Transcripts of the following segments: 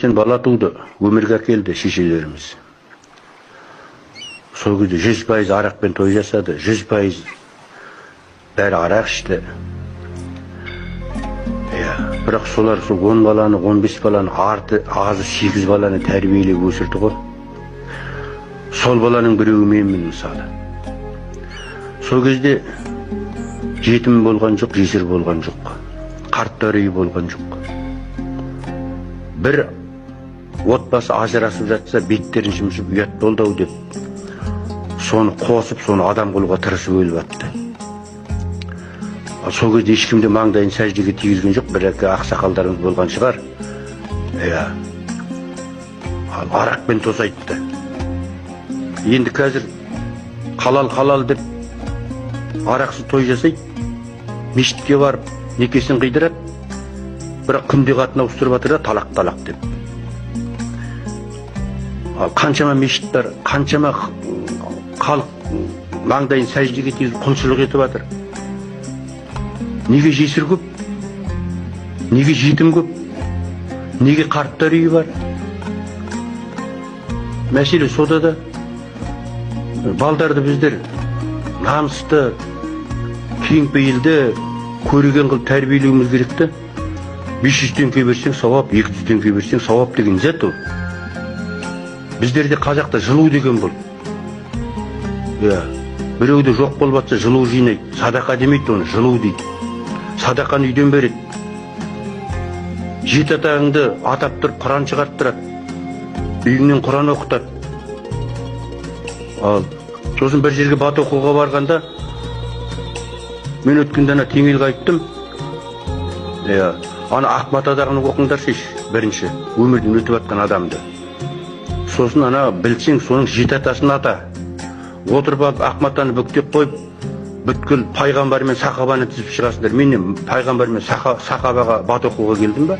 Сен бала туды, өмірге келді шешелеріміз. Сол кезде 100% арақпен той жасады, 100% бәрі арақ ішті. Бірақ солар 10 баланы, 15 баланы, азы 8 баланы тәрбиелеп өсірді ғой. Сол баланың біреуі менмін мысалы. Сол кезде жетім болған жоқ, жесір болған жоқ. Қарттар үйі болған жоқ. Бір отбасы ажырасып жатса, беттерін шымшып ұят болды ау деп, соны қосып, соны адам қылуға тырысып өліп атты. Сол кезде ешкімде маңдайын сәждеге тигізген жоқ, бір-екі ақсақалдарымыз болған шығар. Арақпен тосайтты. Енді қазір халал деп арақсыз той жасайды, мешітке барып некесін қидырады, бірақ күнде қатын ауыстырып жатыр да талақ деп. Қаншама мешіт бар, қаншама халық маңдайын сәждеге тигізіп құлшылық етіп жатыр. Неге жесір көп? Неге жетім көп? Неге қарттар үйі бар? Мәселе сода да балдарды біздер намысты, кеңпейілді, көреген қылып тәрбиелеуіміз керекті. 500 теңге берсең сауап, 200 теңге берсең сауап деген зат ол. Біздерде қазақта жылу деген бұл. Біреуді жоқ болып жатса жылу жинайды. Садақа демейді оны, жылу дейді. Садақаны үйден береді. Жеті атағыңды атап тұрып Құран шығарттырады. Үйіңнен Құран оқытады. Сосын бір жерге бат оқуға барғанда мен өткенде ана Теңелге айттым. Ана Ахмат атағаны оқыңдаршы бірінші, өмірден өтіп жатқан адамды. Сосын ана білсең соның жеті атасын ата. Отырып алып Ахматаны бүктеп қойып, бүткіл пайғамбар мен сахабаны тізіп шығасыңдар. Мен пайғамбар мен сахабаға бат оқуға келдім ба?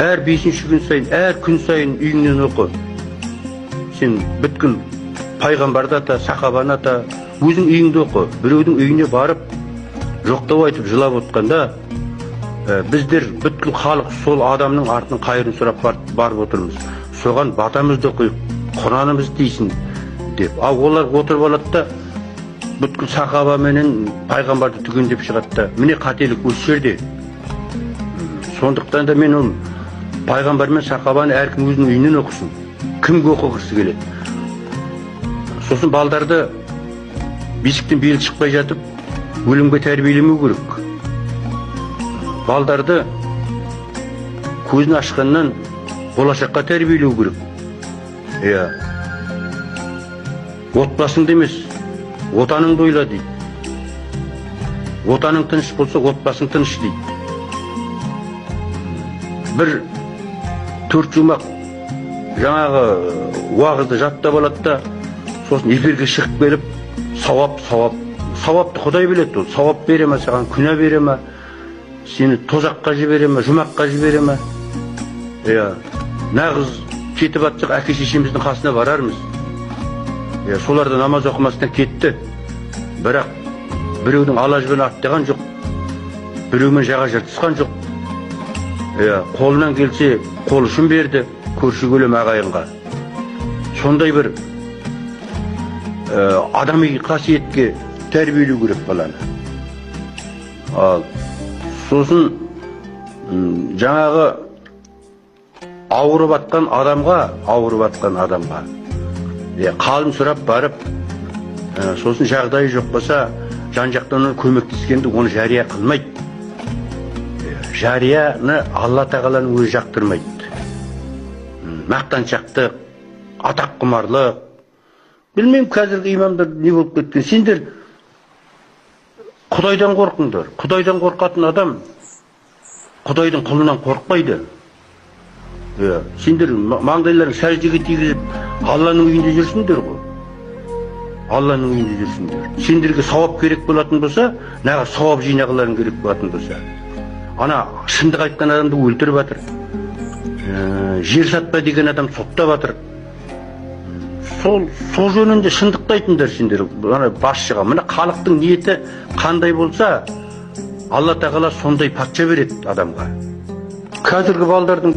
Әр 5-ші күн сайын, әр күн сайын үйіңнен оқы. Сен бүткіл пайғамбарды ата, сахабаны ата, өзің үйіңді оқы. Біреудің үйіне барып, жоқтау айтып жылап отқанда, біздер бүткіл халық сол адамның артының қайырын сұрап барып отырмыз. Соған батамызды оқиық, Құранымыз дейсін деп. Олар отырып алады да, бүткіл сахаба менен пайғамбарды түгендеп шығады да. Міне қателік осы жерде. Сондықтан да мен ол пайғамбар мен сахабаны әркім өзінің үйінен оқысын. Кімге оқығысы келеді? Сосын балдарды бесіктен белі шықпай жатып, өлімге тәрбиелемеу керек. Балдарды көзін ашқаннан болашаққа тәрбиелеу керек. Отбасыңды емес, отаныңды ойла дейді. Отаның тыныш болса, отбасың тыныш дейді. Бір 4 жұмақ жаңағы уағызды жаттап алады да, сосын эфирге шығып келіп, сауапты Құдай біледі. Сауап бере ме саған, күнә бере ме, сені тозаққа жібере ме, жұмаққа жібере ме? Нағыз кетіп атсақ, әке шешеміздің қасына барармыз. Соларды намаз оқымастан кетті. Бірақ біреудің алажбен аттаған жоқ, біреумен жаға жыртысқан жоқ. Қолынан келсе қол ұшын берді, көрші көлем ағайынға. Сондай бір адами қасиетке тәрбиелеу керек баланы. Сосын жаңағы ауырып атқан адамға қалын сұрап барып, сосын жағдайы жоқ болса, жан-жақтан көмектескенді оны жария қылмайды. Жарияны Алла тағаланың өзі жақтырмайды. Мақтаншақтық, атақ құмарлық. Білмеймін, қазіргі имамдар не болып кеткен. Сендер Құдайдан қорқыңдар. Құдайдан қорқатын адам Құдайдың құлынан қорықпайды. Сендер маңдайларын сәждеге тигізіп, Алланың үйінде жүрсіңдер ғой. Алланың үйінде жүрсіңдер. Сендерге сауап керек болатын болса, нағыз сауап жинағыларың керек болатын болса. Ана шындық айтқан адамды өлтіріп жатыр. Жер сатпа деген адам соттап жатыр. Сол жөнінде шындықты айтыңдар сендер басшыға. Мына халықтың ниеті қандай болса, Алла тағала сондай патша береді адамға. Қазіргі балдардың